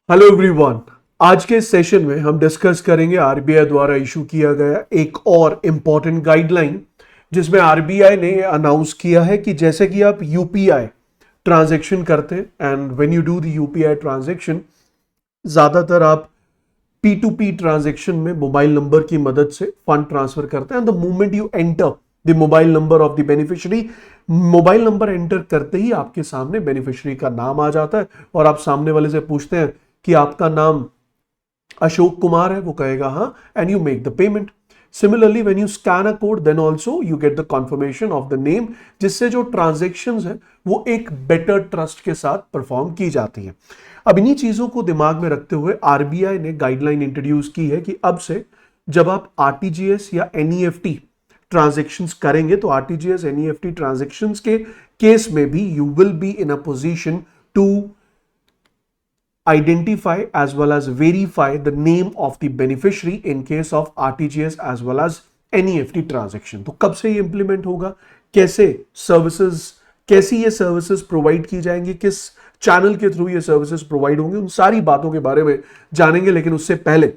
Hello everyone. आज के session में हम डिस्कस करेंगे आरबीआई द्वारा इशू किया गया एक और इम्पॉर्टेंट गाइडलाइन, जिसमें आरबीआई ने अनाउंस किया है कि जैसे कि आप यूपीआई ट्रांजैक्शन करते हैं and when you do the UPI transaction, ज्यादातर आप पी टू पी ट्रांजेक्शन में मोबाइल नंबर की मदद से फंड ट्रांसफर करते हैं। And the moment you enter the mobile number of the beneficiary, mobile number enter करते ही आपके सामने बेनिफिशियरी का नाम आ जाता है और आप सामने वाले से पूछते हैं कि आपका नाम अशोक कुमार है, वो कहेगा हाँ, and you make the payment. Similarly when you scan a code then also you get the confirmation of the name, जिससे जो ट्रांजेक्शन्स है वो एक बेटर ट्रस्ट के साथ परफॉर्म की जाती है। अब इन्हीं चीजों को दिमाग में रखते हुए आरबीआई ने गाइडलाइन इंट्रोड्यूस की है कि अब से जब आप आरटीजीएस या एनईएफटी ट्रांजेक्शन्स करेंगे तो आरटीजीएस एनईएफटी ट्रांजेक्शन्स के केस में भी you will be in a position to identify as well as verify the name of the beneficiary in case of RTGS as well as NEFT transaction। तो कब से ये implement होगा, कैसे services, कैसी ये सर्विसेज प्रोवाइड की जाएंगी, किस चैनल के थ्रू ये सर्विसेज प्रोवाइड होंगे, उन सारी बातों के बारे में जानेंगे। लेकिन उससे पहले,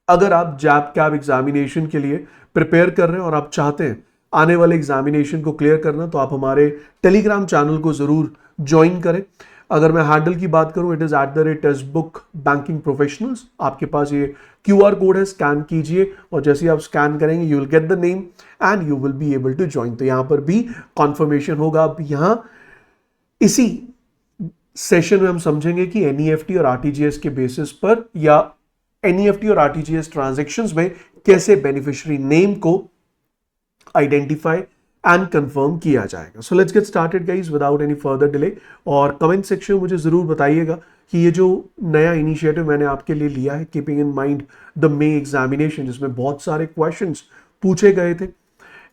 अगर आप जैब कैब एग्जामिनेशन के लिए प्रिपेयर कर रहे हैं और आप चाहते हैं आने वाले एग्जामिनेशन को क्लियर करना, तो आप हमारे टेलीग्राम चैनल को जरूर ज्वाइन करें। अगर मैं हैंडल की बात करूं, it is @textbook banking professionals. आपके पास ये क्यूआर कोड है, स्कैन कीजिए और जैसे ही आप स्कैन करेंगे you will get the name and you will be able to join. तो यहां पर भी कॉन्फर्मेशन होगा। अब यहां इसी सेशन में हम समझेंगे कि एनईएफटी और आरटीजीएस के बेसिस पर या एनईएफटी और आरटीजीएस ट्रांजैक्शंस में कैसे बेनिफिशियरी नेम को आइडेंटिफाई एंड कंफर्म किया जाएगा। So let's get started guys without any further delay. और कमेंट सेक्शन में मुझे जरूर बताइएगा कि ये जो नया इनिशिएटिव मैंने आपके लिए लिया है, keeping in mind the may examination, जिसमें बहुत सारे क्वेश्चंस पूछे गए थे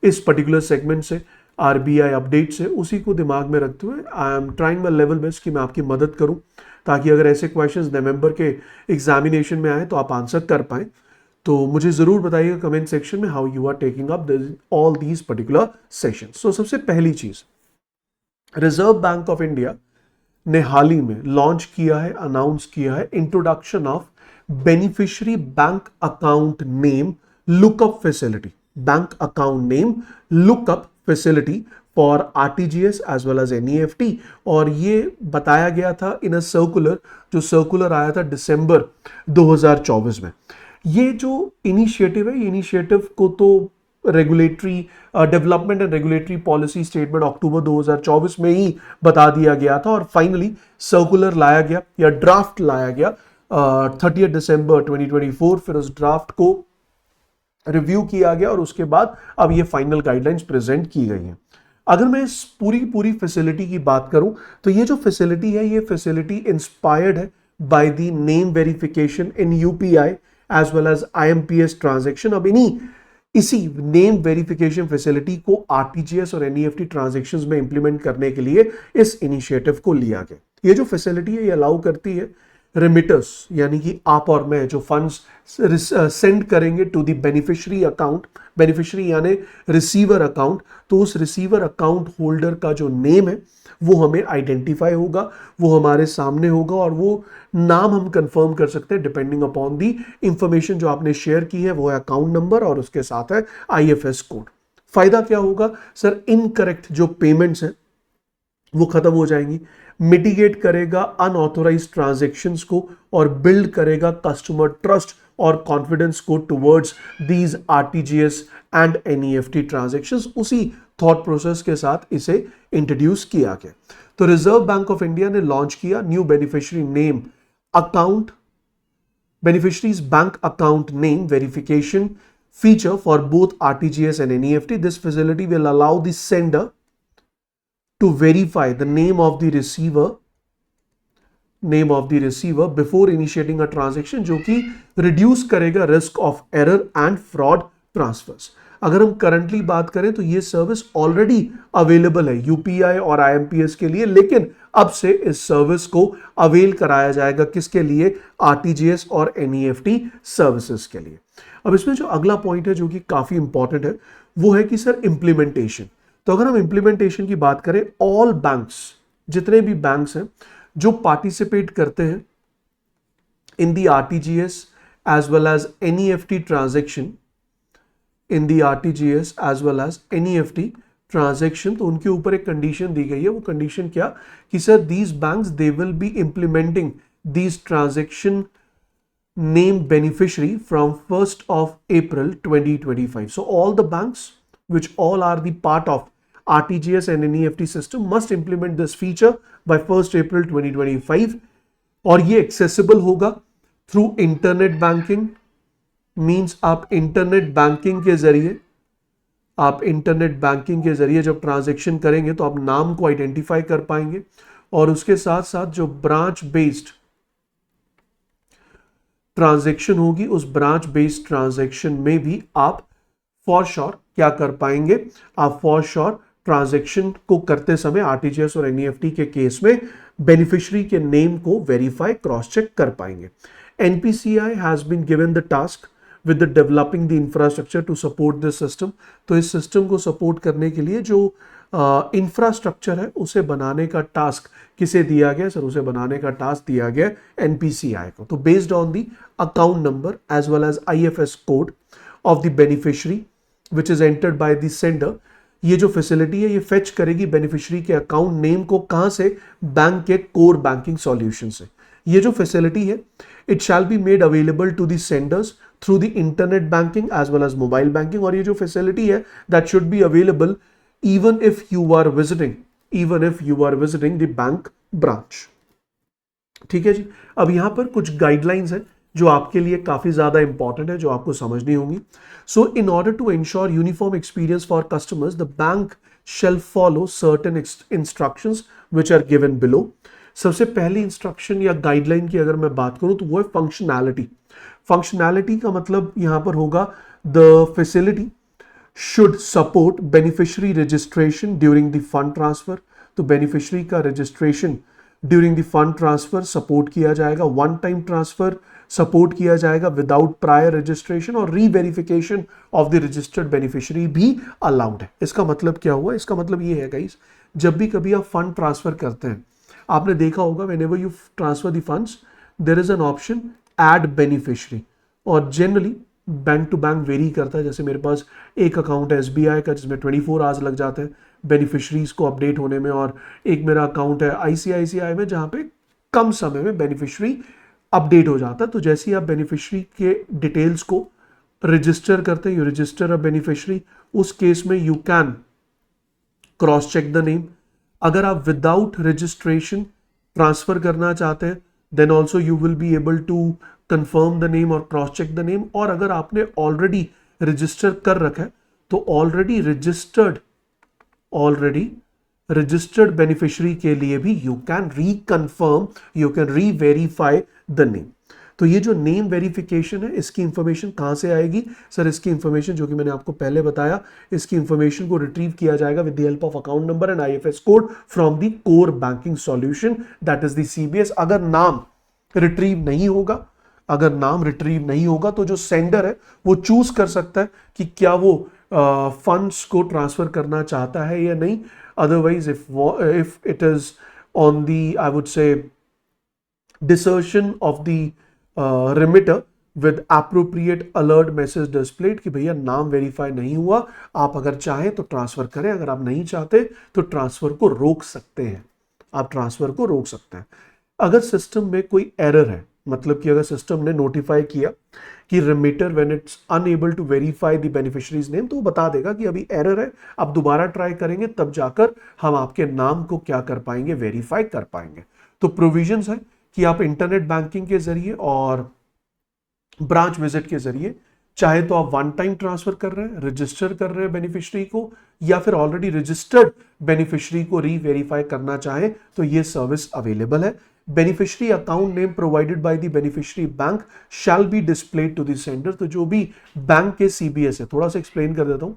इस पर्टिकुलर सेगमेंट से, आरबीआई अपडेट से, उसी को दिमाग में रखते हुए I am trying my level best कि मैं आपकी मदद करूं, ताकि अगर ऐसे क्वेश्चंस नवंबर के एग्जामिनेशन में आए तो आप आंसर कर पाएं। तो मुझे जरूर बताइएगा कमेंट सेक्शन में how you are taking up all these particular sessions. So सबसे पहली चीज, रिजर्व बैंक ऑफ इंडिया ने हाल ही में लॉन्च किया है, अनाउंस किया है introduction of beneficiary bank account name lookup facility, bank account name lookup facility for RTGS as well as NEFT. और ये बताया गया था इन अ सर्कुलर, जो सर्कुलर आया था दिसंबर 2024 में। ये जो इनिशिएटिव है, ये इनिशिएटिव को तो regulatory development and regulatory policy statement October 2024 में ही बता दिया गया था और फाइनली सर्कुलर लाया गया या ड्राफ्ट लाया गया 30 दिसंबर 2024। फिर उस ड्राफ्ट को रिव्यू किया गया और उसके बाद अब ये फाइनल गाइडलाइंस प्रेजेंट की गई हैं। अगर मैं इस पूरी फैसिलिटी की बात करूं तो ये जो फैसिलिटी है, ये फैसिलिटी इंस्पायर्ड है by the name verification in UPI as well as IMPS transaction. अब इसी नेम वेरिफिकेशन फैसिलिटी को आरटीजीएस और एनईएफटी ट्रांजैक्शंस में इंप्लीमेंट करने के लिए इस इनिशिएटिव को लिया गया। ये जो फैसिलिटी है, ये अलाउ करती है रेमिटर्स, यानी कि आप और मैं जो फंड्स सेंड करेंगे to the beneficiary account, beneficiary यानी रिसीवर अकाउंट, तो उस रिसीवर अकाउंट होल्डर का जो नेम है वो हमें आइडेंटिफाई होगा, वो हमारे सामने होगा और वो नाम हम कंफर्म कर सकते हैं डिपेंडिंग अपॉन दी इंफॉर्मेशन जो आपने शेयर की है, वो है अकाउंट नंबर और उसके साथ है आईएफएस कोड। फायदा क्या होगा सर, इनकरेक्ट जो पेमेंट्स हैं वो खत्म हो जाएंगी, मिटिगेट करेगा अनऑथोराइज ट्रांजैक्शंस को और बिल्ड करेगा कस्टमर ट्रस्ट और कॉन्फिडेंस को towards these RTGS and NEFT transactions. उसी थॉट प्रोसेस के साथ इसे इंट्रोड्यूस किया गया। तो रिजर्व बैंक ऑफ इंडिया ने लॉन्च किया new beneficiary name account, beneficiaries bank account name verification feature for both RTGS and NEFT. This facility will allow the sender to verify the name of the receiver before initiating a transaction, जो कि reduce करेगा risk of error and fraud transfers. अगर हम currently बात करें तो ये service already available है यूपीआई और आईएमपीएस के लिए, लेकिन अब से इस सर्विस को अवेल कराया जाएगा किसके लिए, आरटीजीएस और एनईएफटी सर्विसेज के लिए। अब इसमें जो अगला पॉइंट है जो कि काफी इंपॉर्टेंट है वो है कि सर इंप्लीमेंटेशन। तो अगर हम इंप्लीमेंटेशन की बात करें, ऑल बैंक्स, जितने भी बैंक्स हैं जो पार्टिसिपेट करते हैं in the RTGS as well as NEFT transaction, in the RTGS as well as NEFT transaction, तो उनके ऊपर एक कंडीशन दी गई है. वो कंडीशन क्या कि sir these banks they will be implementing these transaction name beneficiary from 1st of April 2025. So all the banks which all are the part of RTGS and NEFT system must implement this feature by 1st April 2025. और ये accessible होगा through internet banking. Means आप internet banking के जरिए जब transaction करेंगे तो आप नाम को आइडेंटिफाई कर पाएंगे, और उसके साथ साथ जो ब्रांच बेस्ड ट्रांजैक्शन होगी उस ब्रांच बेस्ड ट्रांजैक्शन में भी आप फॉर श्योर क्या कर पाएंगे, आप फॉर श्योर ट्रांजैक्शन को करते समय आरटीजीएस और एनईएफटी के केस में बेनिफिशियरी के नेम को वेरीफाई क्रॉस चेक कर पाएंगे. NPCI has been given the task with the developing the infrastructure to support this system. तो इस सिस्टम को सपोर्ट करने के लिए जो इंफ्रास्ट्रक्चर है उसे बनाने का टास्क किसे दिया गया सर, उसे बनाने का टास्क दिया गया एनपीसीआई को. तो based on the account number as well as IFS code of the beneficiary which is entered by the sender, ये जो फैसिलिटी है ये फेच करेगी बेनिफिशियरी के अकाउंट नेम को. कहां से? बैंक के कोर बैंकिंग सॉल्यूशन से. ये जो फैसिलिटी है it shall be made available to the senders through the internet banking as well as mobile banking. और ये जो फैसिलिटी है that should be available even if you are visiting the bank branch. ठीक है जी. अब यहां पर कुछ गाइडलाइंस हैं जो आपके लिए काफी ज्यादा इंपॉर्टेंट है, जो आपको समझनी होंगी. So in order to ensure uniform experience for customers the bank shall follow certain instructions which are given below. सबसे पहली इंस्ट्रक्शन या गाइडलाइन की अगर मैं बात करूं तो वो है फंक्शनैलिटी. फंक्शनैलिटी का मतलब यहां पर होगा the facility should support beneficiary registration during the fund transfer. तो beneficiary का registration during the fund transfer support किया जाएगा. one time transfer support किया जाएगा without prior registration, और re-verification of the registered beneficiary भी allowed है. इसका मतलब क्या हुआ? इसका मतलब ये है गाइस, जब भी कभी आप फंड ट्रांसफर करते हैं आपने देखा होगा whenever you transfer the funds there is an option add beneficiary, और generally bank to bank vary करता है. जैसे मेरे पास एक अकाउंट है एसबीआई का जिसमें 24 आवर्स लग जाते हैं बेनिफिशरीज को अपडेट होने में, और एक मेरा अकाउंट है आईसीआईसीआई में जहां पे कम समय में बेनिफिशरी अपडेट हो जाता है. तो जैसे ही आप बेनिफिशरी के डिटेल्स को रजिस्टर करते हैं, यू रजिस्टर अ बेनिफिशरी, उस केस में you can cross check the name. अगर आप विदाउट रजिस्ट्रेशन ट्रांसफर करना चाहते हैं then also you will be able to confirm the name और क्रॉस चेक द नेम. और अगर आपने ऑलरेडी रजिस्टर कर रखा है तो ऑलरेडी रजिस्टर्ड बेनिफिशियरी के लिए भी you can reconfirm, you can reverify the name. तो ये जो नेम वेरिफिकेशन है इसकी इंफॉर्मेशन कहां से आएगी सर? इसकी इंफॉर्मेशन जो कि मैंने आपको पहले बताया, इसकी इंफॉर्मेशन को रिट्रीव किया जाएगा with the help of account number and IFS code from the core banking solution that is the CBS. अगर नाम रिट्रीव नहीं होगा तो जो सेंडर है वो चूज कर सकता है कि क्या वो फंड्स को ट्रांसफर करना चाहता है या नहीं. Otherwise if it is on the I would say discretion of the remitter with appropriate alert message displayed कि भैया नाम वेरीफाई नहीं हुआ, आप अगर चाहें तो ट्रांसफर करें, अगर आप नहीं चाहते तो ट्रांसफर को रोक सकते हैं. अगर सिस्टम में कोई एरर है, मतलब कि अगर सिस्टम ने नोटिफाई किया कि remitter when it's unable to verify the beneficiary's name, तो वो बता देगा कि अभी एरर है, आप दोबारा ट्राई करेंगे तब जाकर हम आपके नाम को क्या कर पाएंगे, वेरीफाई कर पाएंगे. तो प्रोविजंस है कि आप इंटरनेट बैंकिंग के जरिए और ब्रांच विजिट के जरिए चाहे तो आप वन टाइम ट्रांसफर कर रहे हैं, रजिस्टर कर रहे हैं बेनिफिशियरी को, या फिर ऑलरेडी रजिस्टर्ड बेनिफिशियरी को री-वेरीफाई करना चाहे तो ये सर्विस अवेलेबल है. Beneficiary account name provided by the beneficiary bank shall be displayed to the sender. तो जो भी बैंक के सीबीएस है, थोड़ा सा एक्सप्लेन कर देता हूं.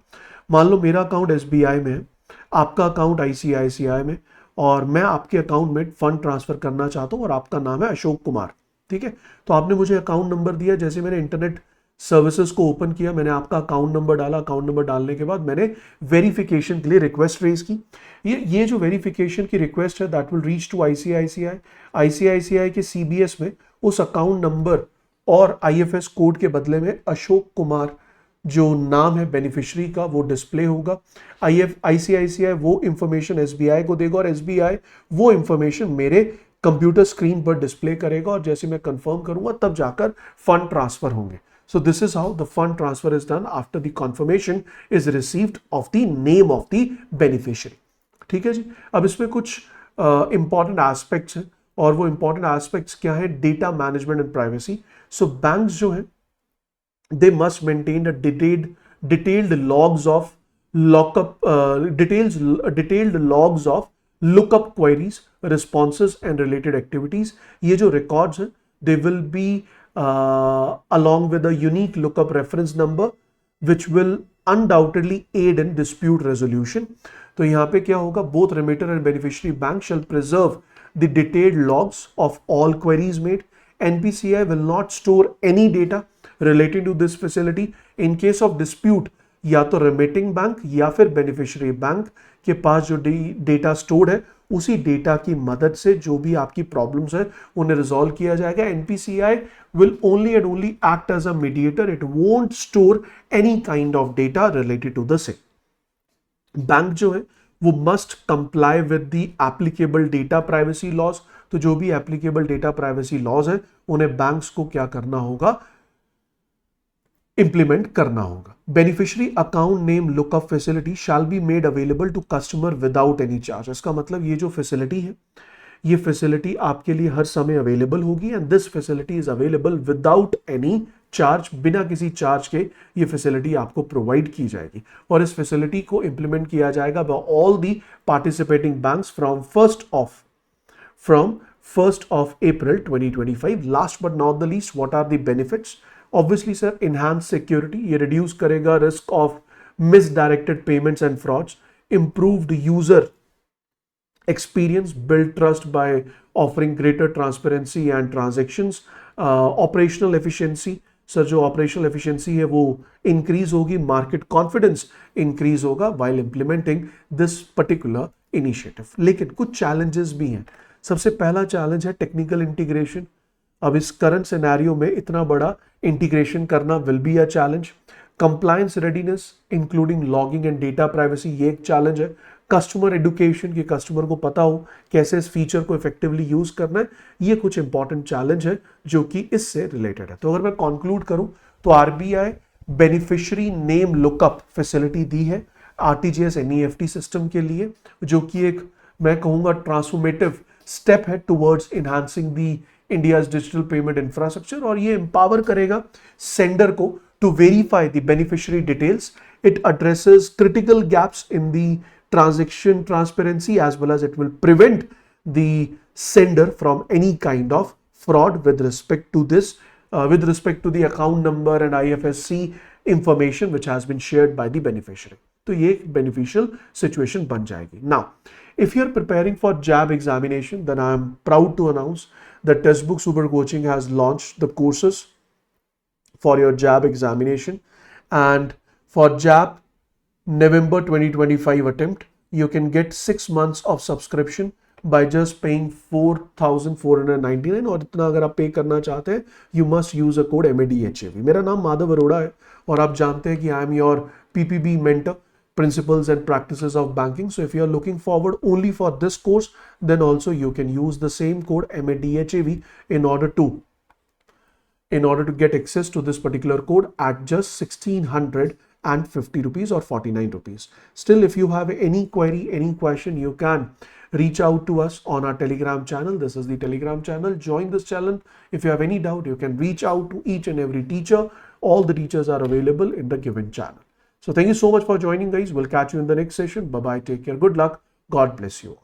मान लो मेरा अकाउंट एसबीआई में है, आपका अकाउंट आईसीआईसीआई में, और मैं आपके अकाउंट में फंड ट्रांसफर करना चाहता हूं और आपका नाम है अशोक कुमार. ठीक है, तो आपने मुझे अकाउंट नंबर दिया, जैसे मैंने इंटरनेट सर्विसेज को ओपन किया, मैंने आपका अकाउंट नंबर डाला, अकाउंट नंबर डालने के बाद मैंने वेरिफिकेशन के लिए रिक्वेस्ट रेज की. ये जो वेरिफिकेशन की रिक्वेस्ट है that will reach to ICICI के सीबीएस में उस अकाउंट नंबर और आईएफएस कोड के बदले में अशोक कुमार जो नाम है बेनिफिशियरी का वो डिस्प्ले होगा। आईसीआईसीआई वो इंफॉर्मेशन एसबीआई को देगा और एसबीआई वो इंफॉर्मेशन मेरे कंप्यूटर स्क्रीन पर डिस्प्ले करेगा और जैसे मैं कंफर्म करूंगा तब जाकर फंड ट्रांसफर होंगे। So this is how the fund transfer is done after the confirmation is received of the name of the beneficiary. ठीक है जी। अब इसमें कुछ इंपॉर्टेंट एस्पेक्ट्स हैं और वो इंपॉर्टेंट एस्पेक्ट्स क्या है, data management and privacy. So banks जो है they must maintain a detailed logs of detailed logs of lookup queries, responses and related activities. ये जो records हैं they will be along with a unique lookup reference number which will undoubtedly aid in dispute resolution. तो यहाँ पे क्या होगा, both remitter and beneficiary bank shall preserve the detailed logs of all queries made. NPCI will not store any data relating to this facility. In case of dispute, या तो remitting bank या फिर beneficiary bank के पास जो data stored है उसी data की मदद से जो भी आपकी प्रॉब्लम्स है उन्हें रिजॉल्व किया जाएगा। NPCI will only and only act as a mediator. It won't store any kind of data related to the same. Bank जो है वो must comply with the applicable data privacy laws. तो जो भी एप्लीकेबल डेटा प्राइवेसी लॉज है उन्हें banks को क्या करना होगा, इंप्लीमेंट करना होगा। Beneficiary account name lookup facility shall be made available to customer without any charge. इसका मतलब ये जो फैसिलिटी है ये फैसिलिटी आपके लिए हर समय अवेलेबल होगी and this facility is available without any charge. बिना किसी चार्ज के ये फैसिलिटी आपको प्रोवाइड की जाएगी और इस फैसिलिटी को इंप्लीमेंट किया जाएगा by all the participating banks from 1st of April 2025. Last but not the least, what are the benefits? Obviously sir, enhanced security, ये reduce करेगा risk of misdirected payments and frauds, improved user experience, build trust by offering greater transparency and transactions, operational efficiency, sir जो operational efficiency है वो increase होगी, market confidence increase होगा while implementing this particular initiative. लेकिन कुछ challenges भी हैं। सबसे पहला चैलेंज है टेक्निकल इंटीग्रेशन। अब इस करंट सिनेरियो में इतना बड़ा इंटीग्रेशन करना will be a challenge. Compliance readiness including logging and data privacy ये एक चैलेंज है। कस्टमर एडुकेशन कि कस्टमर को पता हो कैसे इस फीचर को इफेक्टिवली यूज करना है, ये कुछ इंपॉर्टेंट चैलेंज है जो कि इससे रिलेटेड है। तो अगर मैं कंक्लूड करूं तो RBI beneficiary name lookup facility दी है आरटीजीएस एनईएफटी सिस्टम के लिए, जो कि एक मैं कहूंगा ट्रांसफॉर्मेटिव स्टेप है towards enhancing the India's digital payment infrastructure और ये एम्पावर करेगा सेंडर को to verify the beneficiary details. It addresses critical gaps in the transaction transparency as well as it will prevent the sender from any kind of fraud with respect to this with respect to the account number and IFSC information which has been shared by the beneficiary. तो ये एक beneficial situation बन जाएगी। Now, if you are preparing for JAB examination, then I am proud to announce that Textbook Super Coaching has launched the courses for your JAB examination, and for JAB November 2025 attempt, you can get 6 months of subscription by just paying 4,499 और इतना अगर आप पे करना चाहते हैं you must use a code MADHAV। मेरा नाम माधव अरोड़ा है और आप जानते हैं कि I am your PPB mentor, principles and practices of banking. So if you are looking forward only for this course, then also you can use the same code MADHAV in order to get access to this particular code at just 1,650 rupees or 49 rupees. Still, if you have any query, any question, you can reach out to us on our Telegram channel. This is the Telegram channel. Join this channel. If you have any doubt, you can reach out to each and every teacher. All the teachers are available in the given channel. So thank you so much for joining, guys. We'll catch you in the next session. Bye-bye. Take care. Good luck. God bless you.